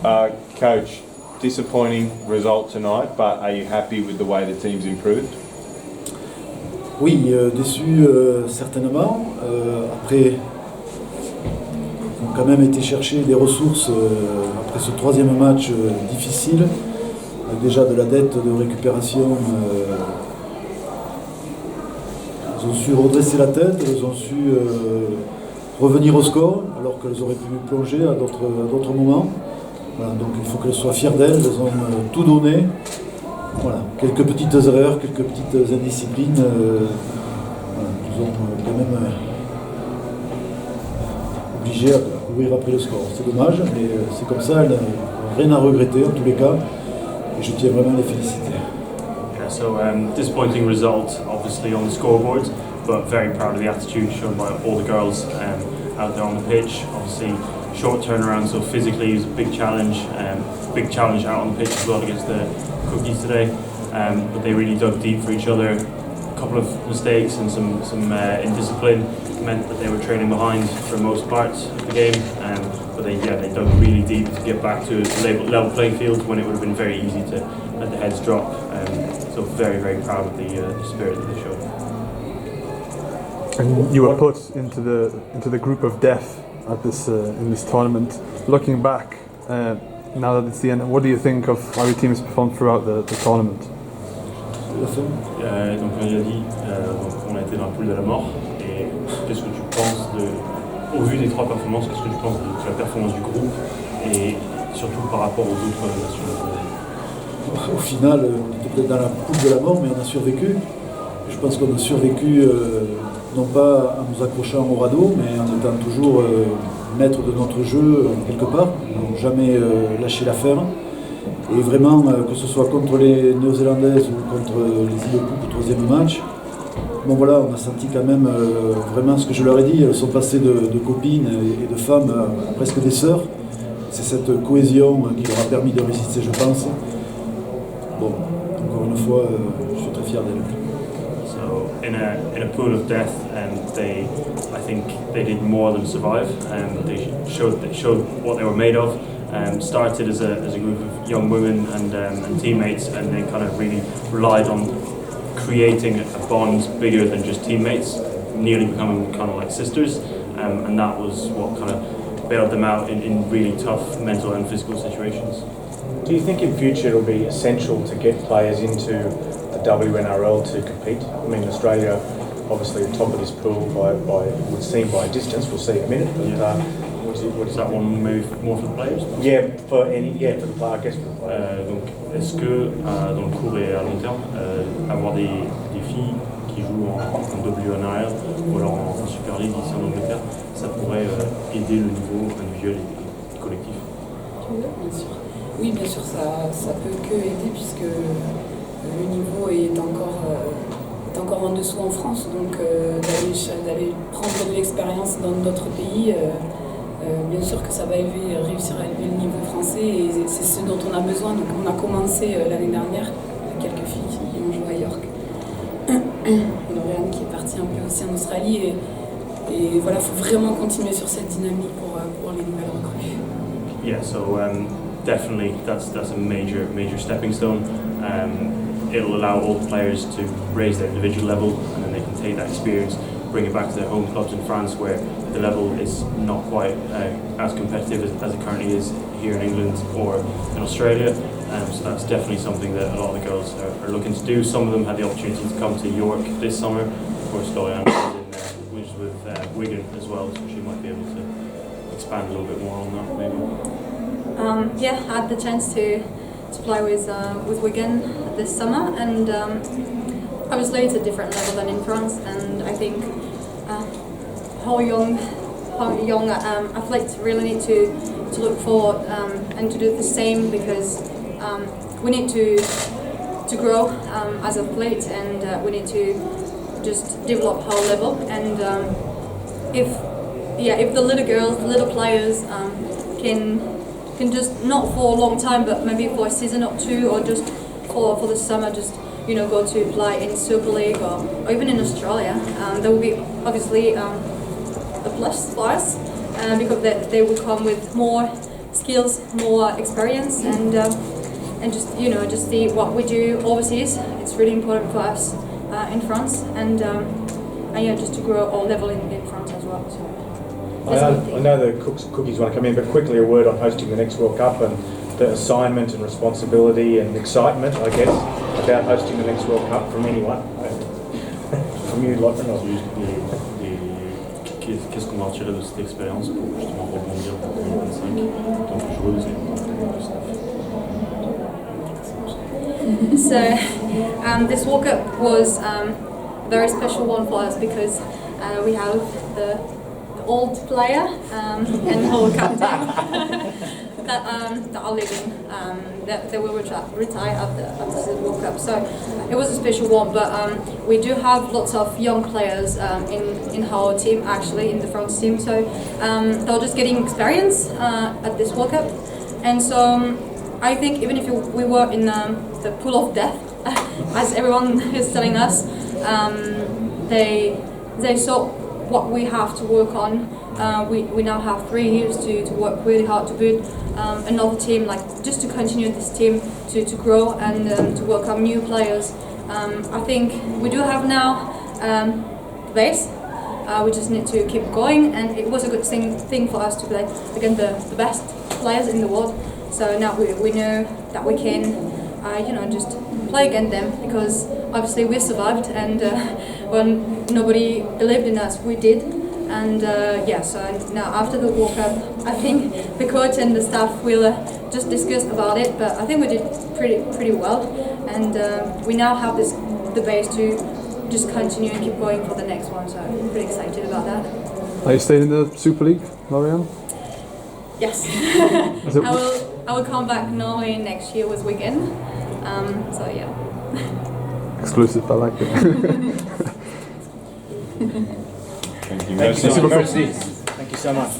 Coach, disappointing result tonight, but are you happy with the way the team's improved? Oui, déçu certainement. Après, ils ont quand même été chercher des ressources après ce troisième match difficile, avec déjà de la dette de récupération. Ils ont su redresser la tête, ils ont su revenir au score, alors qu'elles auraient pu plonger à d'autres moments. Voilà, donc il faut qu'elles soient fières d'elles, elles ont tout donné. Voilà, quelques petites erreurs, quelques petites indisciplines nous ont quand même obligés à courir après le score. C'est dommage, mais c'est comme ça, elles n'ont rien à regretter en tous les cas, et je tiens vraiment à les féliciter. Yeah, so disappointing result, obviously on the scoreboard, but very proud of the attitude shown by all the girls out there on the pitch. Obviously, short turnaround, so physically it was a big challenge out on the pitch as well against the Cookies today. But they really dug deep for each other. A couple of mistakes and some indiscipline meant that they were trailing behind for most parts of the game. But they dug really deep to get back to a level playing field when it would have been very easy to let the heads drop. So very, very proud of the spirit that they showed. And you were put into the group of death at this in this tournament. Looking back, now that it's the end, what do you think of how your team has performed throughout the tournament? Donc il a dit, on a été dans le pool de la mort. Et qu'est-ce que tu penses au vu des trois performances, qu'est-ce que tu penses de la performance du groupe et surtout par rapport aux autres nations? Au final, on était peut-être dans la poule de la mort, mais on a survécu. Je pense qu'on a survécu non pas en nous accrochant au radeau, mais en étant toujours maître de notre jeu quelque part, jamais lâché l'affaire. Et vraiment, que ce soit contre les Néo-Zélandaises ou contre les îles Cook au troisième match, bon voilà, on a senti quand même vraiment ce que je leur ai dit, elles sont passées de copines et de femmes à presque des sœurs. C'est cette cohésion qui leur a permis de résister, je pense. Bon, encore une fois, je suis très fier d'elles. So in a pool of death, I think they did more than survive. They showed what they were made of. Started as a group of young women and teammates, and they kind of really relied on creating a bond bigger than just teammates, nearly becoming kind of like sisters, and that was what kind of bailed them out in really tough mental and physical situations. Do you think in future it'll be essential to get players into the WNRL to compete? I mean, Australia obviously top of this pool by would seem by a distance. We'll see in a minute. But what is that one move more for the players? Yeah, for the player, I guess for the players. Donc, est-ce que dans le court et à long terme, avoir des filles qui jouent en WNRL ou alors en Super League ici en Angleterre, ça pourrait aider le niveau individuel et collectif? Bien sûr. Oui, bien sûr, ça peut que aider puisque le niveau est encore en dessous en France, donc d'aller prendre de l'expérience dans d'autres pays, bien sûr que ça va réussir à élever le niveau français et c'est ce dont on a besoin. Donc on a commencé l'année dernière avec quelques filles qui ont joué à York. Laureane qui est partie un peu aussi en Australie et voilà, il faut vraiment continuer sur cette dynamique pour les nouvelles recrues. Yeah, so definitely that's a major stepping stone. It'll allow all the players to raise their individual level, and then they can take that experience, bring it back to their home clubs in France, where the level is not quite as competitive as it currently is here in England or in Australia. So that's definitely something that a lot of the girls are looking to do. Some of them had the opportunity to come to York this summer. Of course, Laureane was with Wigan as well, so she might be able to expand a little bit more on that maybe. Yeah, I had the chance to play with Wigan this summer, and obviously it's a different level than in France, and I think how young athletes really need to look forward and to do the same, because we need to grow as athletes, and we need to just develop our level, and if the little girls, the little players can just, not for a long time, but maybe for a season or two, or just for the summer, just go to play in Super League or even in Australia. That would be obviously a plus for us, because they will come with more skills, more experience, and just just see what we do overseas. It's really important for us in France, and just to grow our level in France as well. So I know the cookies want to come in, but quickly a word on hosting the next World Cup and the assignment and responsibility and excitement, I guess, about hosting the next World Cup from anyone. From you, Laureane, or Qu'est-ce qu'on va en tirer de cette expérience pour justement rebondir pour 2025 en tant que joueuse et en tant que staff? So this World Cup was a very special one for us because we have the old player and the whole captain that are leaving, that they will retire after the World Cup. So it was a special one, but we do have lots of young players in our team, actually, in the France team. So they're just getting experience at this World Cup. And so I think even if we were in the pool of death, as everyone is telling us, they saw what we have to work on. We now have 3 years to work really hard to build another team, like just to continue this team to grow and to welcome new players. I think we do have now the base. We just need to keep going, and it was a good thing for us to play against the best players in the world. So now we know that we can just play against them, because obviously we survived, and when nobody believed in us, we did. And so now after the World Cup, I think the coach and the staff will just discuss about it, but I think we did pretty well, and we now have the base to just continue and keep going for the next one, so I'm pretty excited about that. Are you staying in the Super League, Laureane? Yes. I will come back normally next year with Wigan, so yeah. Exclusive, I like it. Thank you. Thank you Merci. so much.